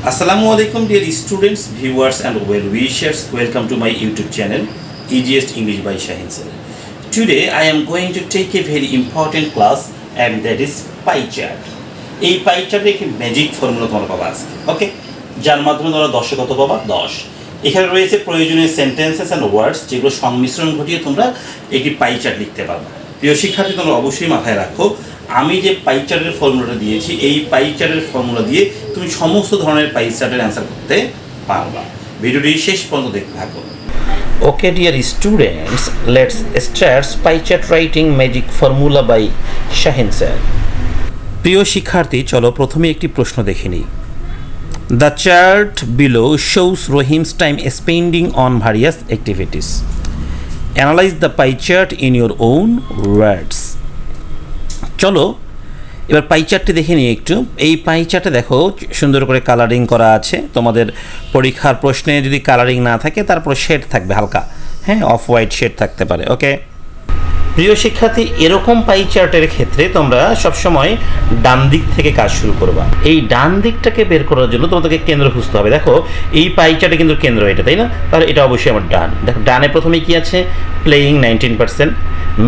Assalamu alaikum dear students, viewers and well wishers. Welcome to my YouTube channel Easiest English by Shahin sir. Today I am going to take a very important class and that is pie chart. এই pie chart এ একটি magic formula তোমরা পাবা আজকে। ওকে, যার মাধ্যমে তোমরা 10 কত পাবা 10। এখানে রয়েছে প্রয়োজনীয় সেন্টেন্সেস এন্ড ওয়ার্ডস যেগুলো সংমিশ্রণ ঘটিয়ে তোমরা একটি পাই চার্ট লিখতে পারবে। প্রিয় শিক্ষার্থী, তোমরা অবশ্যই মাথায় রাখো আমি যে পাই চার্টের ফর্মুলাটা দিয়েছি এই পাই চার্টের ফর্মুলা দিয়ে তুমি সমস্ত ধরনের পাই চার্টের অ্যান্সার করতে পারবা। ভিডিওটি শেষ পর্যন্ত দেখতে থাকো। Okay dear students, let's start pie chart writing magic formula by Shahin sir. প্রিয় শিক্ষার্থী, চলো প্রথমে একটি প্রশ্ন দেখে নিই। The chart below shows Rohim's time spending on various activities. Analyze the pie chart in your own words. চলো এবার পাই চার্টটি দেখে নিই একটু। এই পাই চার্টে দেখো সুন্দর করে কালারিং করা আছে। তোমাদের পরীক্ষার প্রশ্নে যদি কালারিং না থাকে তারপর শেড থাকবে হালকা, হ্যাঁ, অফ হোয়াইট শেড থাকতে পারে। ওকে প্রিয় শিক্ষার্থী, এরকম পাই চার্টের ক্ষেত্রে তোমরা সবসময় ডান দিক থেকে কাজ শুরু করবা। এই ডান দিকটাকে বের করার জন্য তোমাদেরকে কেন্দ্র খুঁজতে হবে। দেখো এই পাই চার্টে কিন্তু কেন্দ্র এটা, তাই না? তাহলে এটা অবশ্যই আমার ডান। দেখো ডানে প্রথমে কি আছে? Playing 19%,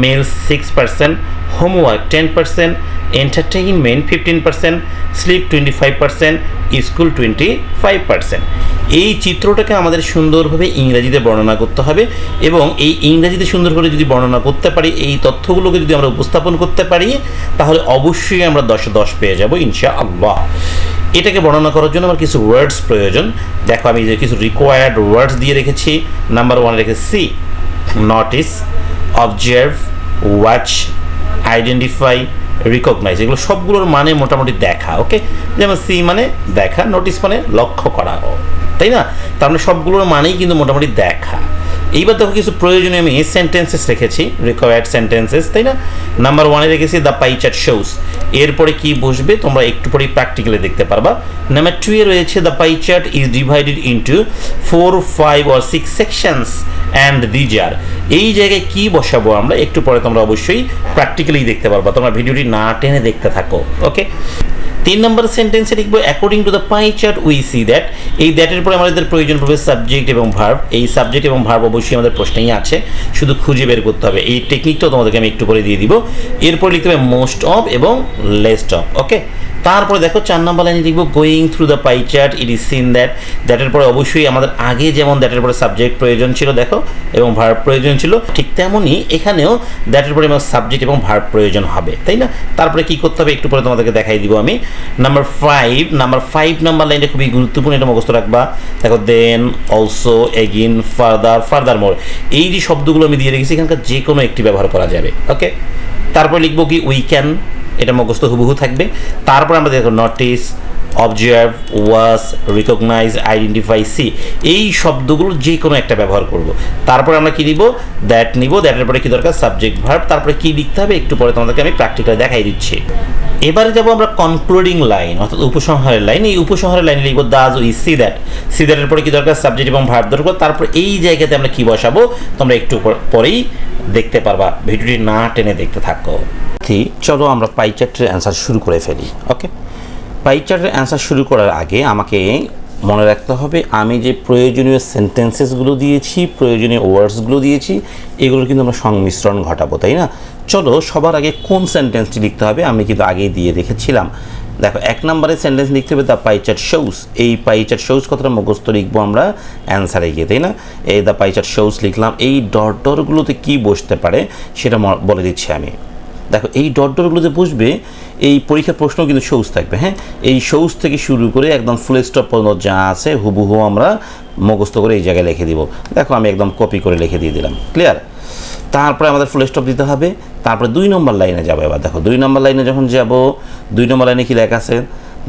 meals 6%, homework 10%, entertainment 15%, sleep 25%, school 25%। এই চিত্রটাকে আমাদের সুন্দরভাবে ইংরেজিতে বর্ণনা করতে হবে এবং এই ইংরেজিতে সুন্দর করে যদি বর্ণনা করতে পারি, এই তথ্যগুলোকে যদি আমরা উপস্থাপন করতে পারি, তাহলে অবশ্যই আমরা 10-এ 10 পেয়ে যাব ইনশাআল্লাহ। এটাকে বর্ণনা করার জন্য আমার কিছু ওয়ার্ডস প্রয়োজন। দেখো আমি যে কিছু রিকোয়ার্ড ওয়ার্ডস দিয়ে রেখেছি। নাম্বার 1 রেখেছি see, notice, observe, watch, identify, recognise. এগুলো সবগুলোর মানে মোটামুটি দেখা। ওকে, যেমন সি মানে দেখা, নোটিস মানে লক্ষ্য করা, তাই না? তার মানে সবগুলোর মানেই কিন্তু মোটামুটি দেখা। এইবার দেখো কিছু প্রয়োজনীয় আমি সেন্টেন্সেস রেখেছি, রিকোয়ার্ড সেন্টেন্সেস, তাই না? নাম্বার 1 রেখেছি দ্য পাই চার্ট শোস। এরপরে কি বসবে তোমরা একটু পরেই প্র্যাকটিক্যালি দেখতে পারবা। নাম্বার 2 এ রয়েছে the pie chart is divided into 4, 5 or 6 sections and these are. এই জায়গায় কি বসাবো আমরা একটু পরে তোমরা অবশ্যই প্র্যাকটিক্যালি দেখতে পারবা। তোমরা ভিডিওটি না টেনে দেখতে থাকো। ওকে, 3 নম্বর সেন্টেন্সে লিখবো according to the pie chart we see that. এই দ্যাটের পরে আমাদের প্রয়োজন পড়বে সাবজেক্ট এবং ভার্ব। এই সাবজেক্ট এবং ভার্ব অবশ্যই আমাদের প্রশ্নেই আছে, শুধু খুঁজে বের করতে হবে। এই টেকনিকটাও তোমাদেরকে আমি একটু করে দিয়ে দিব। এরপর লিখতে হবে মোস্ট অফ এবং লেস্ট অফ। ওকে, তারপরে দেখো 4 নম্বর লাইনে লিখবো going through the pie chart it is seen that. দ্যাটের পরে অবশ্যই আমাদের আগে যেমন দ্যাটের পরে সাবজেক্ট প্রয়োজন ছিল দেখো এবং ভার্ব প্রয়োজন ছিল, ঠিক তেমনই এখানেও দ্যাটের পরে আমার সাবজেক্ট এবং ভার্ব প্রয়োজন হবে, তাই না? তারপরে কি করতে হবে একটু পরে তোমাদেরকে দেখাই দিব আমি। নাম্বার 5 নাম্বার লাইনটা খুবই গুরুত্বপূর্ণ, এটা মুখস্থ রাখবা। দেখো দেন, অলসো, এগেইন, ফার্দার, ফার্দার মোর। এই যে শব্দগুলো আমি দিয়ে রেখেছি এখানকার যে কোনো একটি ব্যবহার করা যাবে। ওকে, তারপর লিখবো কি উই ক্যান, এটা মুখস্থ হুবহু থাকবে। তারপর আমরা দেখো notice, observe, watch, recognise, identify, see. এই শব্দগুলো যে কোনো একটা ব্যবহার করব। তারপরে আমরা কি নিব? দ্যাট নিব। দ্যাটের পরে কি দরকার? Subject verb. তারপরে কি লিখতে হবে একটু পরে তোমাদেরকে আমি প্র্যাকটিক্যালি দেখাই দিচ্ছি। এবারে যাবো আমরা কনক্লুডিং লাইন অর্থাৎ উপসংহারের লাইন। এই উপসংহারের লাইনে লিখবো দাজ উই সি দ্যাট। সি দ্যাটের পরে কি দরকার? সাবজেক্ট এবং ভার্ব দরকার। তারপর এই জায়গাতে আমরা কি বসাবো তোমরা একটু পরেই দেখতে পারবা। ভিডিওটি না টেনে দেখতে থাকো। চলো আমরা পাই চার্টের অ্যান্সার শুরু করে ফেলি। ওকে, পাই চার্টের অ্যান্সার শুরু করার আগে আমাকে মনে রাখতে হবে আমি যে প্রয়োজনীয় সেন্টেন্সেসগুলো দিয়েছি, প্রয়োজনীয় ওয়ার্ডসগুলো দিয়েছি, এগুলোর কিন্তু আমরা সংমিশ্রণ ঘটাবো, তাই না? চলো সবার আগে কোন সেন্টেন্সটি লিখতে হবে আমি কিন্তু আগেই দিয়ে রেখেছিলাম। দেখো 1 নম্বরে সেন্টেন্স লিখতে হবে দ্য পাই চার্ট শোস। এই পাই চার্ট শোস কথাটা মুখস্থ লিখবো আমরা অ্যান্সারে গিয়ে, তাই না? এই দ্য পাই চার্ট শোস লিখলাম। এই ডটগুলোতে কি বসতে পারে সেটা বলে দিচ্ছি আমি। দেখো এই ডটগুলোতে বসবে এই পরীক্ষার প্রশ্ন কিন্তু শোস থাকবে। হ্যাঁ, এই শোস থেকে শুরু করে একদম ফুল স্টপ পর্যন্ত যা আছে হুবহু আমরা মুখস্থ করে এই জায়গায় লিখে দিব। দেখো আমি একদম কপি করে লিখে দিয়ে দিলাম। ক্লিয়ার? তারপরে আমাদের ফুল স্টপ দিতে হবে। তারপরে 2 নম্বর লাইনে যাবো। এবার দেখো 2 নম্বর লাইনে যখন যাব, 2 নম্বর লাইনে কি লেখা আছে?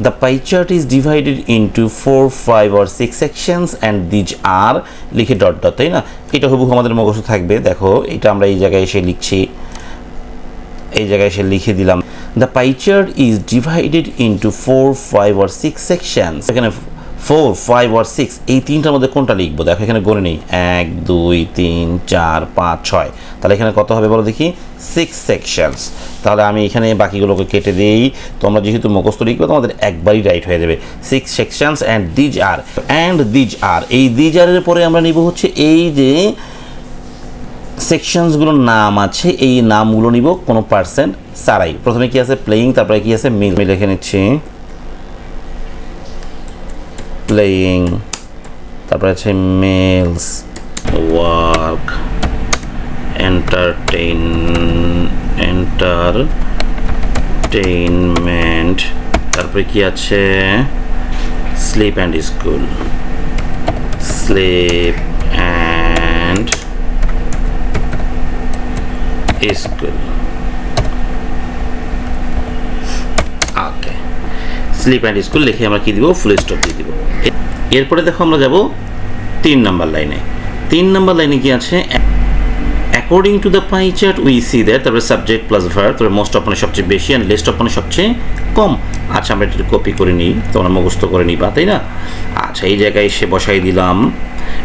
The pie chart is divided into 4, 5 or 6 sections and these are, লিখে ডট, তাই না? এটা হুবহু আমাদের মুখস্থ থাকবে। দেখো এটা আমরা এই জায়গায় এসে লিখছি, এই জায়গায় এসে লিখে দিলাম the pie chart is divided into 4, 5 or 6 sections. এখানে 4, 5 or 6 এই তিনটার মধ্যে কোনটা লিখবো? দেখো এখানে গণে নেই 1 2 3 4 5 6, তাহলে এখানে কত হবে বলো দেখি? 6 সেকশনস। তাহলে আমি এখানে বাকিগুলোকে কেটে দিই, তোমরা যেহেতু মুখস্থ লিখবে তোমাদের একবারই রাইট হয়ে যাবে। 6 সেকশনস অ্যান্ড দিজ আর এই দিজ আরের পরে আমরা নিব হচ্ছে এই যে সেকশনসগুলোর নাম আছে, এই নামগুলো নিব কোনো পার্সেন্ট ছাড়াই। প্রথমে কি আছে? প্লেয়িং, তারপরে কি আছে? মিল। আমি লিখে নিচ্ছি প্লেয়িং, তারপরে আছে মিলস, ওয়ার্ক, এন্টারটেইনমেন্ট, তারপরে কি আছে? Sleep and school, sleep and school. Okay, sleep and school লিখে আমরা কি দিব? ফুল স্টপ দিয়ে দিব। এরপরে দেখো আমরা যাব 3 নাম্বার লাইনে। 3 নাম্বার লাইনে কি আছে? According to the pie chart we see that, তারপরে সাবজেক্ট প্লাস ভার্ব, তারপরে মোস্ট অফ মানে সবচেয়ে বেশি অ্যান্ড লিস্ট অফ মানে সবচেয়ে কম। আচ্ছা, আমরা একটু কপি করে নিই, তোমরা মুখস্থ করে নিবা, তাই না? আচ্ছা, এই জায়গায় এসে বসাই দিলাম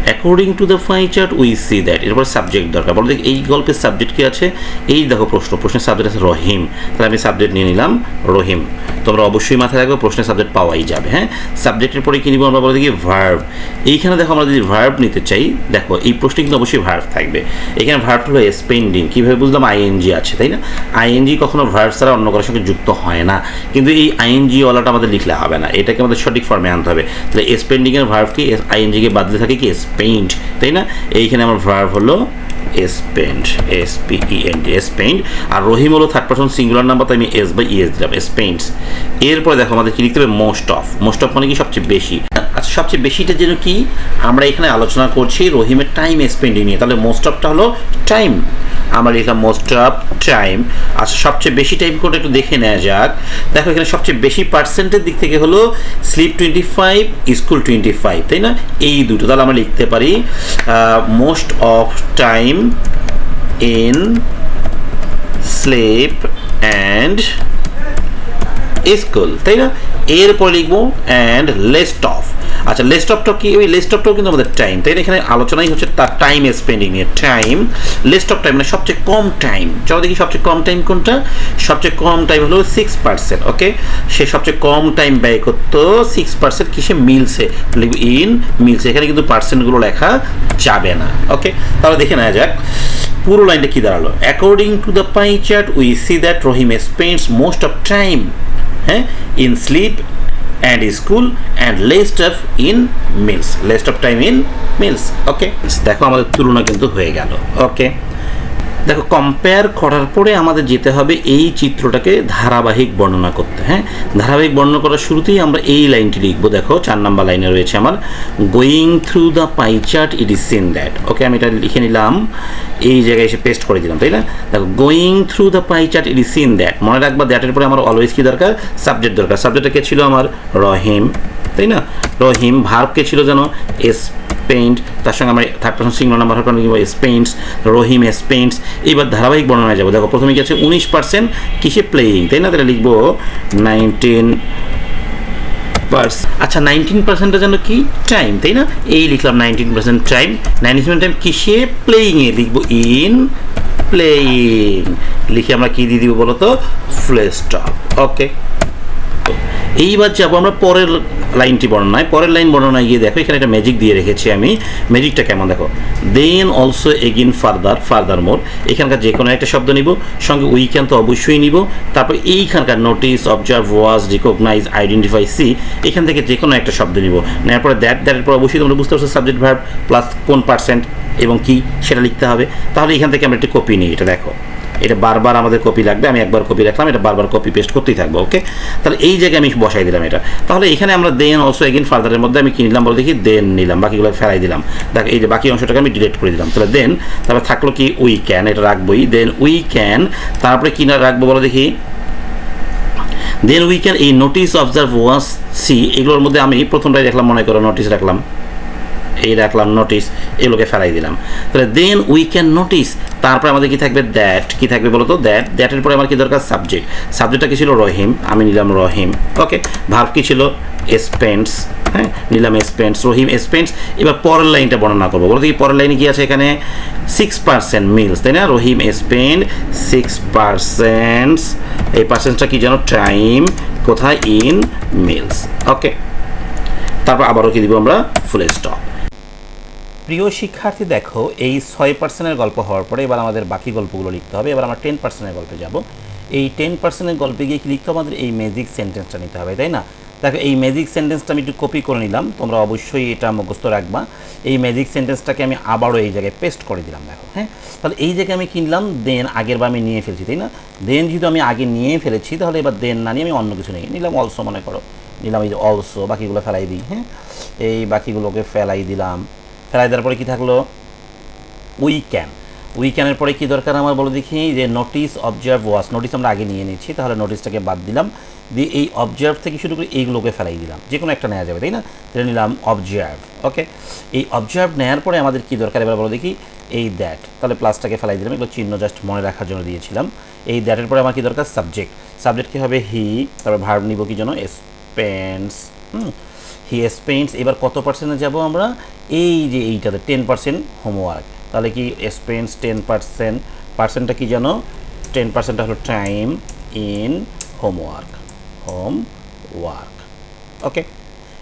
according to the pie chart we see that. এরপর সাবজেক্ট দরকার, বলো দেখ এই গল্পের সাবজেক্ট কি আছে? এই দেখো প্রশ্নের সাবজেক্ট আছে রহিম, তাহলে আমি সাবজেক্ট নিয়ে নিলাম রহিম। তোমরা অবশ্যই মাথায় রাখবে প্রশ্নের সাবজেক্ট পাওয়াই যাবে। হ্যাঁ, সাবজেক্টের পরে কি নিব আমরা? বলো দেখি ভার্ব। এইখানে দেখো আমরা যদি ভার্ব নিতে চাই, দেখো এই প্রশ্নে কিন্তু অবশ্যই ভার্ব থাকবে। এখানে ভার্ব হলো স্পেন্ডিং, কীভাবে বুঝলাম? আইএনজি আছে, তাই না? আইএনজি কখনো ভার্ব ছাড়া অন্য কারোর সঙ্গে যুক্ত হয় না, কিন্তু এই আইএনজি ওয়ালাটা আমাদের লিখলে হবে না, এটাকে আমাদের সঠিক ফর্মে আনতে হবে। তাহলে স্পেন্ডিংয়ের ভার্বকে আইএনজিকে বাদলে থাকে কি? স্পেন্ড, তাই না? এইখানে আমার ভার্ব হলো স্পেন্ড, SPEND, স্পেন্ড। আর রহিম হলো থার্ড পারসন সিঙ্গুলার নাম্বার, তাই আমি S/ES দিলাম, স্পেন্ডস। এরপরে দেখো আমাদের কি লিখতে হবে? Most of. মোস্ট অফ মানে কি? সবচেয়ে বেশি। আচ্ছা, সবচেয়ে বেশিটা যেন কি? আমরা এখানে আলোচনা করছি রহিমের টাইম স্পেন্ডিং নিয়ে, তাহলে মোস্ট অফটা হলো টাইম, আমরা লিখলাম মোস্ট অফ টাইম। আচ্ছা, সবচেয়ে বেশি টাইম কোনটা একটু দেখে নেওয়া যাক। দেখো এখানে সবচেয়ে বেশি পার্সেন্টের দিক থেকে হলো স্লিপ 25, স্কুল 25, তাই না? এই দুটো, তাহলে আমরা লিখতে পারি most of time in sleep and school, তাই না? এরপর লিখবো অ্যান্ড লিস্ট অফ। আচ্ছা, লিস্ট অফটা কি? ওই লিস্ট অফটাও কিন্তু আমাদের টাইম, তাই না? এখানে আলোচনাই হচ্ছে তার টাইম স্পেন্ডিং নিয়ে। টাইম, লিস্ট অফ টাইম মানে সবচেয়ে কম টাইম। চলো দেখি সবচেয়ে কম টাইম কোনটা? সবচেয়ে কম টাইম হলো 6%। ওকে, সে সবচেয়ে কম টাইম ব্যয় করতো 6% কিসে? মিলসে। লিখবো ইন মিলসে। এখানে কিন্তু পার্সেন্টগুলো লেখা যাবে না। ওকে, তাহলে দেখে নেওয়া যাক পুরো লাইনটা কি দাঁড়ালো। According to the pie chart we see that Rahim spends most of time, হ্যাঁ, in sleep and school and least of in meals, least of time in meals. ওকে, দেখো আমাদের তুলনা কিন্তু হয়ে গেল। ওকে, দেখো কম্পেয়ার করার পরে আমাদের যেতে হবে এই চিত্রটাকে ধারাবাহিক বর্ণনা করতে। হ্যাঁ, ধারাবাহিক বর্ণনা করার শুরুতেই আমরা এই লাইনটি লিখবো। দেখো 4 নাম্বার লাইনে রয়েছে আমার going through the pie chart it is seen that. Okay, আমি এটা লিখে নিলাম, এই জায়গায় এসে পেস্ট করে দিলাম, তাই না? দেখো going through the pie chart it is seen that, মনে রাখবা দ্যাটের পরে আমার অলওয়েজ কি দরকার? সাবজেক্ট দরকার। সাবজেক্টটা কে ছিল? আমার রহিম, তাই না? রহিম। ভার্ব কে ছিল যেন? স্পেন্ড, তার সঙ্গে আমরা থার্ড পারসন সিঙ্গুলার নাম্বার হবে স্পেন্ডস, রহিম স্পেন্ডস। এইবার ধারাবাহিক বর্ণনায় যাবো। দেখো প্রথমে কি আছে? 19% কিসে? প্লেয়িং, তাই না? তাহলে লিখবো 19%। আচ্ছা, 19%টা যেন কি? টাইম, তাই না? এই লিখলাম 19% টাইম। 19% টাইম কিসে? প্লেয়িংয়ে। লিখবো ইন প্লেয়িং। লিখে আমরা কি দিয়ে দিব বলো তো? Full stop. ওকে, এইবার যাবো আমরা পরের লাইনটি বর্ণনায়। পরের লাইন বর্ণনায় গিয়ে দেখো এখানে একটা ম্যাজিক দিয়ে রেখেছি আমি। ম্যাজিকটা কেমন দেখো? দেন অলসো এগেইন ফার্দার মোর। এখানকার যে কোনো একটা শব্দ নিব, সঙ্গে উইকেন্ড তো অবশ্যই নিব। তারপর এইখানকার নোটিস, অবজার্ভ, ওয়াজ, রিকগনাইজ, আইডেন্টিফাই, সি, এখান থেকে যে কোনো একটা শব্দ নিব। নেওয়ার পরে দ্যাটের পর অবশ্যই তোমরা বুঝতে পারছো সাবজেক্ট ভার্ব প্লাস কোন পার্সেন্ট এবং কি সেটা লিখতে হবে। তাহলে এখান থেকে আমরা একটি কপি নিই। এটা দেখো, এটা বারবার আমাদের কপি লাগবে। আমি একবার কপি রাখলাম, এটা বারবার কপি পেস্ট করতেই থাকবো। ওকে, তাহলে এই জায়গায় আমি বসাই দিলাম এটা। তাহলে এখানে আমরা দেন অলসো এগেইন ফার্দারের মধ্যে আমি কি নিলাম বলো দেখি? দেন নিলাম, বাকিগুলো ফেলাই দিলাম। দেখ এই যে বাকি অংশটাকে আমি ডিলিট করে দিলাম। তাহলে দেন, তারপরে থাকলো কি? উই ক্যান, এটা রাখবোই। দেন উই ক্যান, তারপরে কি না রাখবো বলো দেখি? দেন উই ক্যান এই নোটিস, অবজার্ভ, ওয়াচ, সি, এগুলোর মধ্যে আমি প্রথমটাই রাখলাম, মনে করো নোটিস রাখলাম, এই রাখলাম নোটিস, এগুলোকে ফেলাই দিলাম। তাহলে দেন উই ক্যান নোটিস, তারপরে আমাদের কি থাকবে দ্যাট, কি থাকবে বলো তো দ্যাটের পরে আমার কি দরকার সাবজেক্ট, সাবজেক্টটা কি ছিল রহিম, আমি নিলাম রহিম। ওকে, ভার্ব কি ছিল স্পেন্ডস, হ্যাঁ নিলাম স্পেন্ডস, রহিম স্পেন্ডস। এবার পরের লাইনটা বর্ণনা করবো, বলো দেখি পরের লাইনে কি আছে এখানে 6% মিলস, তাই না, রহিম স্পেন্ড 6%, এই পার্সেন্টটা কি জানো টাইম, কোথায় ইন মিলস। ওকে, তারপর আবারও কি দিব আমরা ফুল স্টপ। প্রিয় শিক্ষার্থী দেখো, এই 6%-এর গল্প হওয়ার পরে এবার আমাদের বাকি গল্পগুলো লিখতে হবে। এবার আমরা 10%-এর গল্পে যাব। এই 10%-এর গল্পে গিয়ে কি লিখতে হবে, আমাদের এই ম্যাজিক সেন্টেন্সটা নিতে হবে, তাই না। দেখো এই ম্যাজিক সেন্টেন্সটা আমি একটু কপি করে নিলাম, তোমরা অবশ্যই এটা মুখস্থ রাখবা। এই ম্যাজিক সেন্টেন্সটাকে আমি আবারও এই জায়গায় পেস্ট করে দিলাম, দেখো। হ্যাঁ, তাহলে এই জায়গায় আমি কিনলাম দেন, আগের বার আমি নিয়ে ফেলছি, তাই না। দেন যেহেতু আমি আগে নিয়ে ফেলেছি, তাহলে এবার দেন না নিয়ে আমি অন্য কিছু নিলাম অলসো, মনে করো নিলাম এই যে অলসো, বাকিগুলো ফেলাই দিই। হ্যাঁ, এই বাকিগুলোকে ফেলাই দিলাম। ফেলাই দেওয়ার পরে কী থাকলো উই ক্যান, উই ক্যানের পরে কী দরকার আমার বলো দেখি, যে নোটিস অবজার্ভ ওয়াচ, নোটিস আমরা আগে নিয়ে নিচ্ছি, তাহলে নোটিসটাকে বাদ দিলাম, দিয়ে এই অবজার্ভ থেকে শুরু করে এইগুলোকে ফেলাই দিলাম, যে কোনো একটা নেওয়া যাবে, তাই না। তাহলে নিলাম অবজার্ভ। ওকে, এই অবজার্ভ নেওয়ার পরে আমাদের কী দরকার এবার বলো দেখি, এই দ্যাট, তাহলে প্লাসটাকে ফেলাই দিলাম, এগুলো চিহ্ন জাস্ট মনে রাখার জন্য দিয়েছিলাম। এই দ্যাটের পরে আমার কী দরকার সাবজেক্ট, সাবজেক্ট কী হবে হি, তারপর ভার্ব নিব কি জন্য স্পেন্ডস, হি স্পেন্ডস। এবার কত পার্সেন্টে যাব আমরা, এই যে এইটাতে 10% হোমওয়ার্ক, তাহলে কি স্পেন্ডস 10%, পার্সেন্টটা কি জানো 10%টা হলো টাইম ইন হোমওয়ার্ক, হোমওয়ার্ক। ওকে,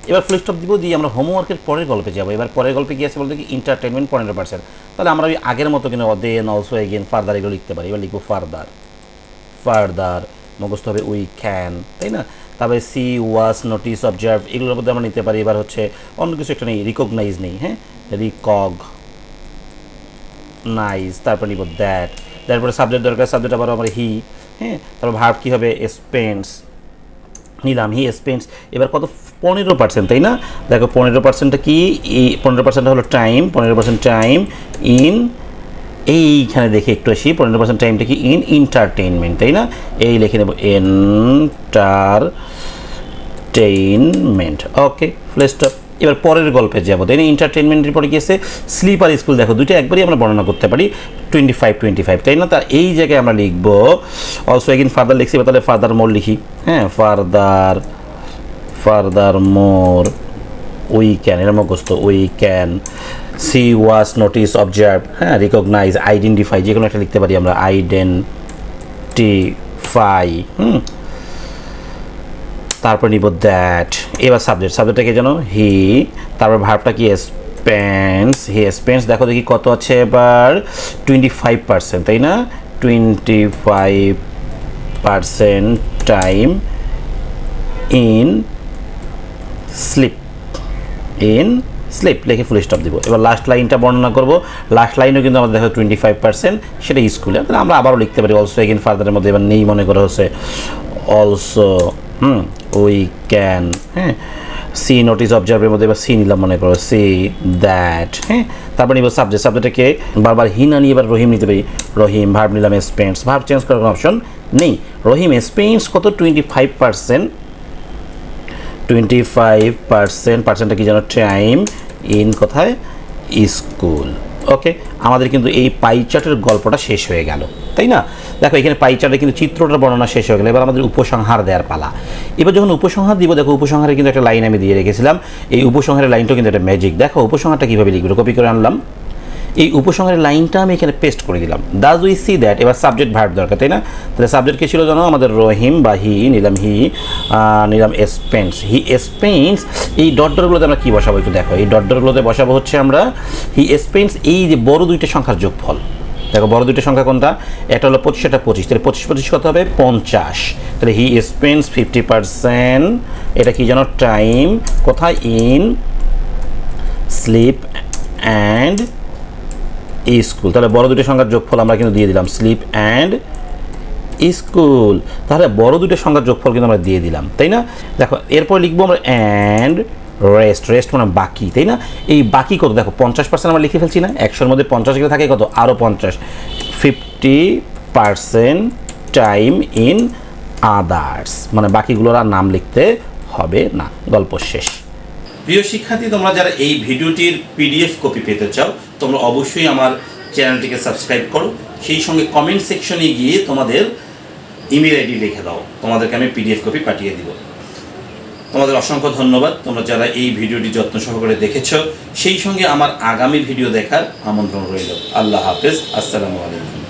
এবার ফুল স্টপ দিব, দিয়ে আমরা হোমওয়ার্কের পরের গল্পে যাব। এবার পরের গল্পে গিয়ে আছে বলতে কি এন্টারটেনমেন্ট 15%, তাহলে আমরা ওই আগের মতো কিন্তু দেন অলসো এগেন ফার্দার এগুলো লিখতে পারি। এবার লিখবো ফার্দার, ফার্দার মুখস্থ হবে উই ক্যান, তাই না। তারপরে সি ওয়াচ নোটিস অবজার্ভ, এগুলোর মধ্যে আমরা নিতে পারি। এবার হচ্ছে অন্য কিছু একটা নেই, রিকগনাইজ নেই, হ্যাঁ রিকগনাইজ, তারপর নিব দ্যাট, তারপরে সাবজেক্ট দরকার, সাবজেক্ট আবার আমার হি, হ্যাঁ, তারপর ভার্ব কী হবে স্পেন্ডস, নিলাম হি স্পেন্ডস। এবার কত 15%, তাই না। দেখো 15%টা কি, 15% হলো টাইম, 15% টাইম ইন, এইখানে দেখে একটু আসি 15% টাইমটা কি ইন এন্টারটেইনমেন্ট, তাই না। এই লিখে নেব এন্টারটেইনমেন্ট। ওকে, ফুল স্টপ। এবার পরের গল্পে যাবো, তাই না। এন্টারটেইনমেন্টের পরে কি আছে স্লিপ আর স্কুল, দেখো দুটো একবারই আমরা বর্ণনা করতে পারি 25, তাই না। তার এই জায়গায় আমরা লিখবো অলসো এগেন ফার্দার লিখছি, তাহলে ফার্দার মোর লিখি, হ্যাঁ ফার্দার মোর উই ক্যান, এর মুখস্থ we can, see watch notice observe, হ্যাঁ রিকগনাইজ আইডেন্টিফাই, যে কোনো একটা লিখতে পারি আমরা আইডেন্টিফাই, তারপর নিব দ্যাট। এবার সাবজেক্টটাকে যেন হি, তারপর ভার্বটা কি স্পেন্ডস, হি স্পেন্ডস, দেখো দেখি কত আছে এবার 25%, তাই না। 25% টাইম ইন স্লিপ, লিখে ফুল স্টপ দিব। এবার লাস্ট লাইনটা বর্ণনা করবো, লাস্ট লাইনও কিন্তু আমাদের দেখো 25%, সেটা স্কুলে, তাহলে আমরা আবারও লিখতে পারি অলসো এগেন ফার্দারের মধ্যে। এবার নেই মনে করা হচ্ছে অলসো, উই ক্যান, হ্যাঁ, সি নোটিস অবজার্ভের মধ্যে এবার সি নিলাম মনে করো, সি দ্যাট, হ্যাঁ, তারপর নিব সাবজেক্টটাকে বারবার হি না নিয়ে এবার রহিম নিতে পারি, রহিম, ভার্ব নিলাম স্পেন্ডস, ভার্ব চেঞ্জ করার কোনো অপশন নেই, রহিম স্পেন্ডস কত 25%, পার্সেন্টটা কি যেন টাইম ইন কোথায় স্কুল। ওকে, আমাদের কিন্তু এই পাই চার্টের গল্পটা শেষ হয়ে গেল, তাই না। দেখো এখানে পাই চার্টে কিন্তু চিত্রটার বর্ণনা শেষ হয়ে গেল। এবার আমাদের উপসংহার দেওয়ার পালা। এবার যখন উপসংহার দিব, দেখো উপসংহারে কিন্তু একটা লাইন আমি দিয়ে রেখেছিলাম, এই উপসংহারের লাইনটাও কিন্তু একটা ম্যাজিক। দেখো উপসংহারটা কীভাবে লিখবো, কপি করে আনলাম, এই উপসংহারের লাইনটা আমি এখানে পেস্ট করে দিলাম, ডাজ উই সি দ্যাট। এবার সাবজেক্ট ভার্ব দরকার, তাই না। তাহলে সাবজেক্ট কে ছিল জানো আমাদের রহিম বা হি, নিলাম স্পেন্ডস, হি স্পেন্ডস। এই ডটগুলোতে আমরা কী বসাবো একটু দেখো, এই ডটগুলোতে বসাবো হচ্ছে আমরা হি স্পেন্ডস, এই যে বড় দুইটা সংখ্যার যোগফল। দেখো বড় দুইটা সংখ্যা কোনটা, একটা হলো 25, একটা 25, তাহলে 25 কত হবে 50, তাহলে হি স্পেন্ডস 50%, এটা কি জানো টাইম কোথায় ইন স্লিপ অ্যান্ড স্কুল। তাহলে বড় দুটো সংখ্যার যোগফল আমরা কিন্তু দিয়ে দিলাম স্লিপ অ্যান্ড স্কুল, তাহলে বড় দুটো সংখ্যার যোগফল কিন্তু আমরা দিয়ে দিলাম, তাই না। দেখো এরপর লিখবো আমরা অ্যান্ড রেস্ট মানে বাকি, তাই না। এই বাকি কত দেখো 50% আমরা লিখে ফেলছি না, 100-এর মধ্যে 50 গেলে থাকে কত আরও 50, 50% টাইম ইন আদার্স, মানে বাকিগুলোর আর নাম লিখতে হবে না, গল্প শেষ। প্রিয় শিক্ষার্থী, তোমরা যারা এই ভিডিওটির পিডিএফ কপি পেতে চাও তোমরা অবশ্যই আমার চ্যানেলটিকে সাবস্ক্রাইব করো, সেই সঙ্গে কমেন্ট সেকশনে গিয়ে তোমাদের ইমেল আইডি লিখে দাও, তোমাদেরকে আমি পিডিএফ কপি পাঠিয়ে দিব। তোমাদের অসংখ্য ধন্যবাদ তোমরা যারা এই ভিডিওটি যত্ন সহকারে দেখেছো, সেই সঙ্গে আমার আগামী ভিডিও দেখার আমন্ত্রণ রইল। আল্লাহ হাফেজ, আসসালামু আলাইকুম।